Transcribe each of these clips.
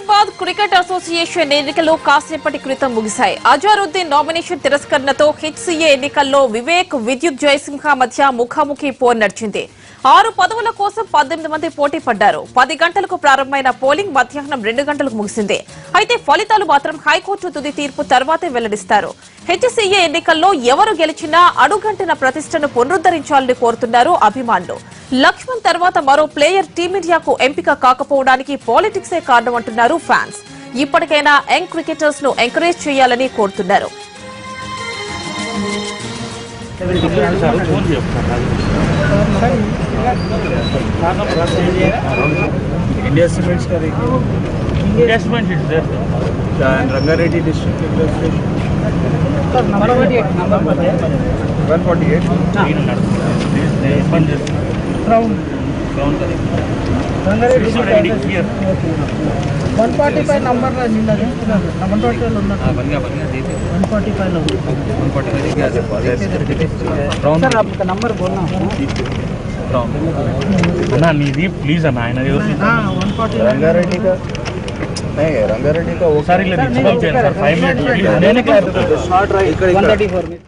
Hyderabad cricket association ఎన్నికలు కాసేపటి క్రితం ముగిశాయి. అజారుద్దీన్ నామినేషన్ తిరస్కరణతో హెచ్సీఏ ఎన్నికల్లో వివేక్, విద్యుత్ జయసింహ మధ్య ముఖాముఖి పోరు నడిచింది. 6 పదవుల కోసం 18 మంది పోటీ పడ్డారు. 10 గంటలకు ప్రారంభమైన పోలింగ్ మధ్యాహ్నం 2 గంటలకు ముగిసింది. అయితే ఫలితాలు మాత్రం హైకోర్టు తుది తీర్పు తర్వాతే వెల్లడిస్తారు. హెచ్సీఏ ఎన్నికల్లో ఎవరు గెలిచినా అడుగంటిన ప్రతిష్టను పునరుద్ధరించాలని కోరుతున్నారు అభిమానులు. లక్ష్మణ్ తర్వాత మరో ప్లేయర్ టీమిండియాకు ఎంపిక కాకపోవడానికి పాలిటిక్సే కారణమంటున్నారు ఫ్యాన్స్. ఇప్పటికైనా యంగ్ క్రికెటర్స్ ను ఎంకరేజ్ చేయాలని కోరుతున్నారు. इंडिया सीमेंट्स का देखिए, India cement is there Rangareddy district number 148 crown Rangareddy here 145 number ला నిన్నది 145 లో ఉన్నది బన్గా దేతే 145 లో 145 देखिए क्राउन सर आपका नंबर बोलना क्राउन ना नीदी प्लीज ना ఆయన हां 140 रंगारेड्डी का नहीं है रंगारेड्डी का वो सारी ले दीजिए सर 5 मिनट लेने का शॉर्ट राइट 134 में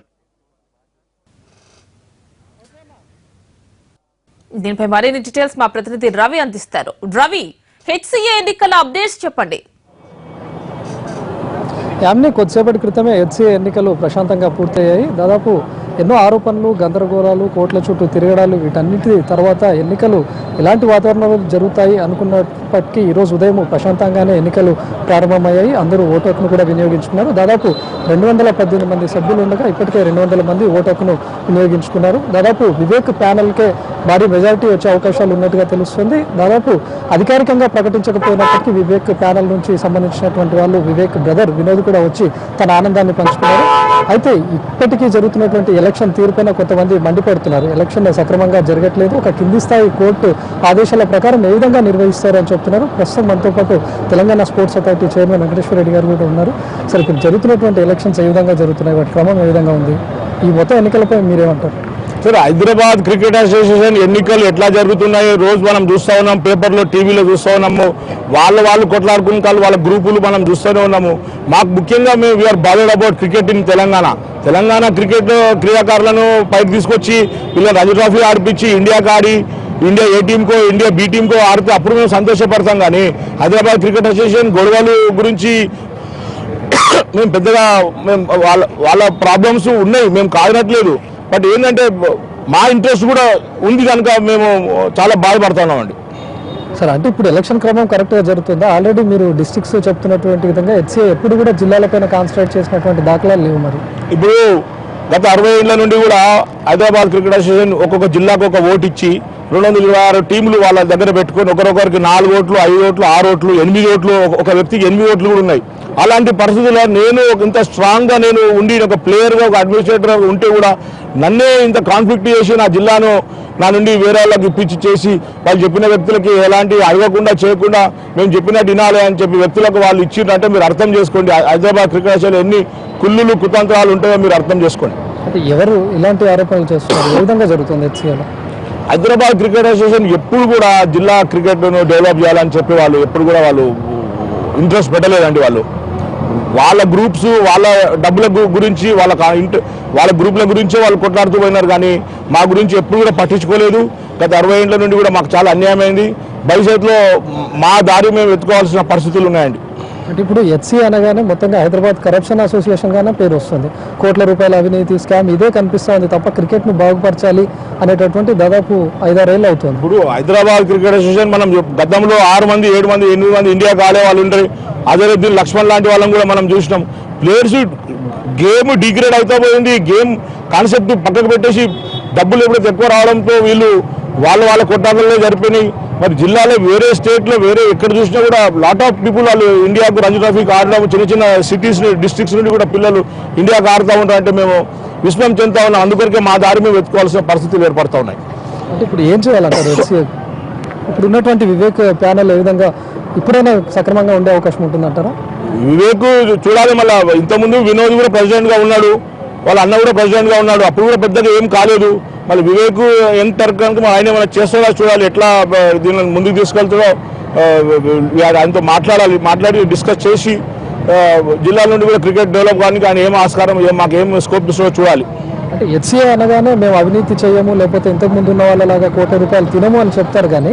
దీనిపై మరిన్ని డీటెయిల్స్ మా ప్రతినిధి రవి అందిస్తారు. రవి, హెచ్సీఏ ఎన్నికల అప్డేట్స్ చెప్పండి. యామ్ని కొద్దిసేపటి క్రితమే హెచ్సీఏ ఎన్నికలు ప్రశాంతంగా పూర్తయ్యాయి. దాదాపు ఎన్నో ఆరోపణలు, గందరగోళాలు, కోట్ల చుట్టూ తిరగడాలు, వీటన్నిటి తర్వాత ఎన్నికలు ఎలాంటి వాతావరణంలో జరుగుతాయి అనుకున్నప్పటికీ ఈరోజు ఉదయం ప్రశాంతంగానే ఎన్నికలు ప్రారంభమయ్యాయి. అందరూ ఓటు హక్కును కూడా వినియోగించుకున్నారు. దాదాపు 218 మంది సభ్యులు ఉండగా ఇప్పటికే 200 మంది ఓటు హక్కును వినియోగించుకున్నారు. దాదాపు వివేక్ ప్యానెల్కే భారీ మెజారిటీ వచ్చే అవకాశాలు ఉన్నట్టుగా తెలుస్తుంది. దాదాపు అధికారికంగా ప్రకటించకపోయినప్పటికీ వివేక్ ప్యానెల్ నుంచి సంబంధించినటువంటి వాళ్ళు, వివేక్ బ్రదర్ వినోద్ కూడా వచ్చి తన ఆనందాన్ని పంచుకున్నారు. అయితే ఇప్పటికీ జరుగుతున్నటువంటి ఎలక్షన్ తీరుపైన కొంతమంది మండిపడుతున్నారు. ఎలక్షన్ సక్రమంగా జరగట్లేదు, ఒక కింది స్థాయి కోర్టు ఆదేశాల ప్రకారం ఏ విధంగా నిర్వహిస్తారని చెప్తున్నారు. ప్రస్తుతం మనతో పాటు Telangana sports authority chairman Venkateswara Reddy గారు కూడా ఉన్నారు. సరే, ఇప్పుడు జరుగుతున్నటువంటి ఎలక్షన్స్ ఏ విధంగా జరుగుతున్నాయి, వాటి క్రమం ఏ విధంగా ఉంది, ఈ మొత్తం ఎన్నికలపై మీరేమంటారు? సార్, హైదరాబాద్ క్రికెట్ అసోసియేషన్ ఎన్నికలు ఎట్లా జరుగుతున్నాయో రోజు మనం చూస్తూ ఉన్నాం, పేపర్లో, టీవీలో చూస్తూ ఉన్నాము. వాళ్ళు కొట్లాడుకుంటారు, వాళ్ళ గ్రూపులు మనం చూస్తూనే ఉన్నాము. మాకు ముఖ్యంగా మేము we are bothered about cricket in Telangana cricket క్రీడాకారులను పైకి తీసుకొచ్చి వీళ్ళని రంజీ ట్రోఫీ ఆడిపించి ఇండియాకి ఆడి ఇండియా ఏ టీంకో, ఇండియా బి టీంకో ఆడితే అప్పుడు మేము సంతోషపడతాం. కానీ హైదరాబాద్ క్రికెట్ అసోసియేషన్ గొడవలు గురించి మేము పెద్దగా వాళ్ళ ప్రాబ్లమ్స్ ఉన్నాయి, మేము కాదనట్లేదు. బట్ ఏంటంటే మా ఇంట్రెస్ట్ కూడా ఉంది కనుక మేము చాలా బాధపడుతున్నామండి. సరే, అంటే ఇప్పుడు ఎలక్షన్ క్రమం కరెక్ట్గా జరుగుతుందా? ఆల్రెడీ మీరు డిస్ట్రిక్ట్స్ చెప్తున్నటువంటి విధంగా హెచ్సీఏ ఎప్పుడు కూడా జిల్లాలపైన కాన్సన్ట్రేట్ చేసినటువంటి దాఖలాలు లేవు. మరి ఇప్పుడు గత 60 ఏళ్ల నుండి కూడా హైదరాబాద్ క్రికెట్ అసోసియేషన్ ఒక్కొక్క జిల్లాకు ఒక ఓటు ఇచ్చి 226 టీంలు వాళ్ళ దగ్గర పెట్టుకొని ఒకరొకరికి 4 ఓట్లు, 5 ఓట్లు, 6 ఓట్లు, 8 ఓట్లు, ఒక వ్యక్తికి 8 ఓట్లు కూడా ఉన్నాయి. అలాంటి పరిస్థితుల్లో నేను ఇంత స్ట్రాంగ్గా నేను ఉండి ఒక ప్లేయర్గా, ఒక అడ్మినిస్ట్రేటర్గా ఉంటే కూడా నన్నే ఇంత కాన్ఫ్లిక్ట్ చేసి నా జిల్లాను నా నుండి వేరే వాళ్ళకి ఇప్పించి చేసి వాళ్ళు చెప్పిన వ్యక్తులకి ఎలాంటి అడగకుండా చేయకుండా మేము చెప్పినట్టు వినాలి అని చెప్పి వ్యక్తులకు వాళ్ళు ఇచ్చిందంటే మీరు అర్థం చేసుకోండి. హైదరాబాద్ క్రికెట్ అసోసియేషన్ ఎన్ని కుళ్ళులు, కుతంత్రాలు ఉంటాయో మీరు అర్థం చేసుకోండి. అంటే ఎవరు ఇలాంటి ఆరోపణలు చేస్తున్నారు, ఏ విధంగా జరుగుతుంది హెచ్సీఏలో? హైదరాబాద్ క్రికెట్ అసోసియేషన్ ఎప్పుడు కూడా జిల్లా క్రికెట్ను డెవలప్ చేయాలని చెప్పి వాళ్ళు ఎప్పుడు కూడా వాళ్ళు ఇంట్రెస్ట్ పెట్టలేదండి. వాళ్ళ గ్రూప్స్, వాళ్ళ డబ్బుల గురించి, వాళ్ళ గ్రూప్ల గురించే వాళ్ళు కొట్లాడుతూ పోయినారు. కానీ మా గురించి ఎప్పుడు కూడా పట్టించుకోలేదు. గత 60 ఏళ్ల నుండి కూడా మాకు చాలా అన్యాయమైంది. భవిష్యత్తులో మా దారి మేము ఎత్తుకోవాల్సిన పరిస్థితులు ఉన్నాయండి. అంటే ఇప్పుడు హెచ్సీఏ అనగానే మొత్తంగా హైదరాబాద్ కరప్షన్ అసోసియేషన్ గానే పేరు వస్తుంది. కోట్ల రూపాయల అవినీతి, స్కామ్ ఇదే కనిపిస్తూ ఉంది తప్ప క్రికెట్ను బాగుపరచాలి అనేటటువంటి దాదాపు 5-6 ఏళ్ళు అవుతుంది. ఇప్పుడు హైదరాబాద్ క్రికెట్ అసోసియేషన్ మనం గతంలో 6 మంది, 7 మంది, 8 మంది ఇండియాకి ఆడే వాళ్ళు ఉంటారు. అజరుద్దీన్, లక్ష్మణ్ లాంటి వాళ్ళని కూడా మనం చూసినాం. ప్లేయర్స్ గేమ్ డిగ్రేడ్ అవుతా పోయింది. గేమ్ కాన్సెప్ట్ పక్కకు పెట్టేసి డబ్బులు ఎప్పుడైతే ఎక్కువ రావడంతో వీళ్ళు వాళ్ళ కొట్టాలలో జరిపినాయి. మరి జిల్లాలో వేరే స్టేట్లో వేరే ఎక్కడ చూసినా కూడా లాట్ ఆఫ్ పీపుల్ వాళ్ళు ఇండియాకు రంజీ ట్రోఫీకి ఆడడం, చిన్న సిటీస్ డిస్ట్రిక్ట్స్ నుండి కూడా పిల్లలు ఇండియాకి ఆడుతూ ఉంటారంటే మేము విస్మయం చెందుతా ఉన్నాం. అందుకొరకే మా దారి మేము వెతుకోవాల్సిన పరిస్థితులు ఏర్పడుతూ ఉన్నాయి. అంటే ఇప్పుడు ఏం చేయాలంటారు హెచ్సీఏ? ఇప్పుడు ఉన్నటువంటి వివేక్ ప్యానెల్ ఏ విధంగా ఇప్పుడైనా సక్రమంగా ఉండే అవకాశం ఉంటుందంటారా? వివేక్ చూడాలి. మళ్ళీ ఇంతకుముందు వినోద్ కూడా ప్రెసిడెంట్గా ఉన్నాడు, వాళ్ళ అన్న కూడా ప్రెసిడెంట్గా ఉన్నాడు, అప్పుడు కూడా పెద్దగా ఏం కాలేదు. మళ్ళీ వివేక్ యంగ్ టర్క్ కనుక ఆయన మనం చేస్తాడా చూడాలి, ఎట్లా దీన్ని ముందుకు తీసుకెళ్తాడో ఆయనతో మాట్లాడి డిస్కస్ చేసి జిల్లా నుండి కూడా క్రికెట్ డెవలప్ కానీ ఆయన ఏం ఆస్కారం మాకేం స్కోప్ ఇస్తుందో చూడాలి. అంటే హెచ్సిఏ అనగానే మేము అవినీతి చేయము, లేకపోతే ఇంతకుముందు ఉన్న వాళ్ళలాగా ₹1,00,00,000 తినము అని చెప్తారు, కానీ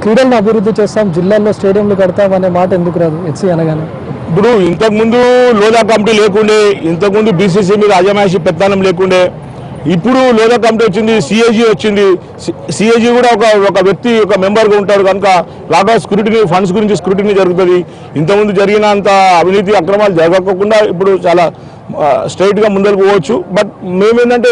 క్రీడలను అభివృద్ధి చేస్తాం, జిల్లాల్లో స్టేడియంలు కడతాం అనే మాట ఎందుకు రాదు హెచ్సిఏ అనగానే? ఇప్పుడు ఇంతకుముందు లోదా కమిటీ లేకుండే, ఇంతకుముందు బీసీసీ మీద అజమాయిషీ పెత్తనం లేకుండే, ఇప్పుడు లోదా కమిటీ వచ్చింది, సిఏజీ వచ్చింది. సిఏజీ కూడా ఒక వ్యక్తి ఒక మెంబర్గా ఉంటాడు కనుక లాట్ ఆఫ్ స్క్రూటినీ, ఫండ్స్ గురించి స్క్రూటినీ జరుగుతుంది. ఇంతకుముందు జరిగినంత అవినీతి అక్రమాలు జరగకుండా ఇప్పుడు చాలా స్ట్రైట్గా ముందరకు పోవచ్చు. బట్ మేమేంటంటే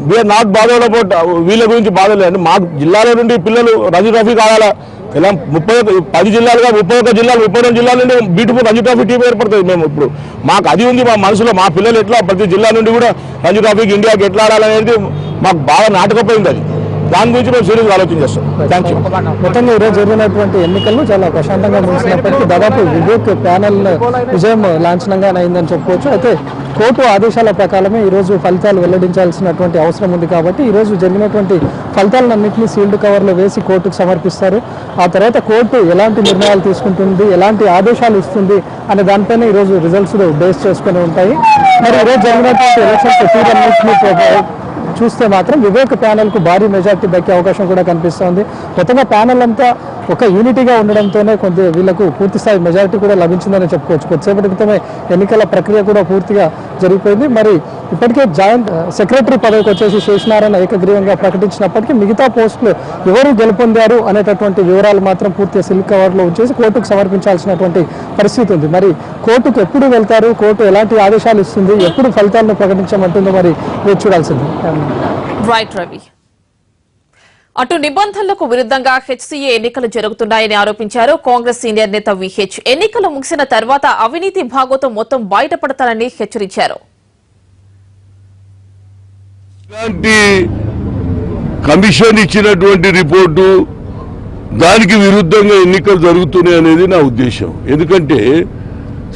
వీఆర్ నాట్ బాధడ్ అబౌట్ వీళ్ళ గురించి బాధలేదు. మా జిల్లాలో నుండి పిల్లలు రంజీ ట్రోఫీ కావాలా, ఇలా 10 జిల్లాలుగా 31 జిల్లాలు 32 జిల్లాల నుండి బ్యూటిఫుల్ రంజీ ట్రోఫీ టీం ఏర్పడుతుంది. మేము ఇప్పుడు మాకు అది ఉంది మా మనసులో, మా పిల్లలు ఎట్లా ప్రతి జిల్లా నుండి కూడా రంజీ ట్రోఫీకి ఇండియాకి ఎట్లా ఆడాలనేది మాకు బాగా నాటకపోయింది. అది దాని గురించి మేము సీరియస్గా ఆలోచన చేస్తాం. Thank you. మొత్తంగా ఈరోజు జరిగినటువంటి ఎన్నికలు చాలా ప్రశాంతంగా ముగిసినప్పటికీ దాదాపు వివేక్ ప్యానెల్ విజయం లాంఛనంగా అయిందని చెప్పుకోవచ్చు. అయితే కోర్టు ఆదేశాల ప్రకారమే ఈరోజు ఫలితాలు వెల్లడించాల్సినటువంటి అవసరం ఉంది కాబట్టి ఈరోజు జరిగినటువంటి ఫలితాలన్నింటినీ సీల్డ్ కవర్లో వేసి కోర్టుకు సమర్పిస్తారు. ఆ తర్వాత కోర్టు ఎలాంటి నిర్ణయాలు తీసుకుంటుంది, ఎలాంటి ఆదేశాలు ఇస్తుంది అనే దానిపైన ఈరోజు రిజల్ట్స్ బేస్ చేసుకుని ఉంటాయి. మరి ఈరోజు జరిగినటువంటి ఎలక్షన్స్ తీరన్నింటినీ చూస్తే మాత్రం వివేక్ ప్యానెల్కు భారీ మెజార్టీ దక్కే అవకాశం కూడా కనిపిస్తోంది. మొత్తంగా ప్యానెల్ అంతా ఒక యూనిటీగా ఉండడంతోనే వీళ్లకు పూర్తి స్థాయి మెజారిటీ కూడా లభించిందని చెప్పుకోవచ్చు. కొద్దిసేపటి క్రితమే ఎన్నికల ప్రక్రియ కూడా పూర్తిగా జరిగిపోయింది. మరి ఇప్పటికే జాయింట్ సెక్రటరీ పదవికి వచ్చేసి శేషనారాయణ ఏకగ్రీవంగా ప్రకటించినప్పటికీ మిగతా పోస్టులు ఎవరు గెలుపొందారు అనేటటువంటి వివరాలు మాత్రం పూర్తిగా సిల్క్ కవర్లో వచ్చేసి కోర్టుకు సమర్పించాల్సినటువంటి పరిస్థితి ఉంది. మరి కోర్టుకు ఎప్పుడు వెళ్తారు, కోర్టు ఎలాంటి ఆదేశాలు ఇస్తుంది, ఎప్పుడు ఫలితాలను ప్రకటించమంటుందో మరి వేచి చూడాల్సింది. రైట్ రవి. అటు నిబంధనలకు విరుద్ధంగా హెచ్సీఏ ఎన్నికలు జరుగుతున్నాయని ఆరోపించారు కాంగ్రెస్ సీనియర్ నేత విహెచ్. ఎన్నికలు ముగిసిన తర్వాత అవినీతి భాగోతం మొత్తం బయటపడతారని హెచ్చరించారు. కమిషన్ ఇచ్చినటువంటి రిపోర్టు దానికి విరుద్ధంగా ఎన్నికలు జరుగుతున్నాయి అనేది నా ఉద్దేశం. ఎందుకంటే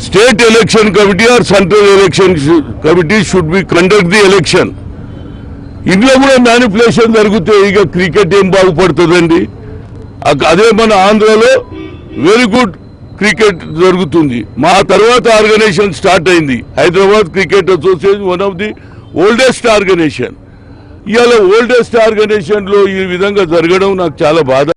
state election committee or central election committee should be conduct the election. ఇంట్లో కూడా మ్యానిపులేషన్ జరిగితే ఇక క్రికెట్ ఏం బాగుపడుతుందండి? అదే మన ఆంధ్రలో వెరీ గుడ్ క్రికెట్ జరుగుతుంది. మా తర్వాత ఆర్గనైజేషన్ స్టార్ట్ అయింది, Hyderabad cricket association, one of the oldest organization. ఇవాళ ఓల్డెస్ట్ ఆర్గనైజేషన్ లో ఈ విధంగా జరగడం నాకు చాలా బాధ.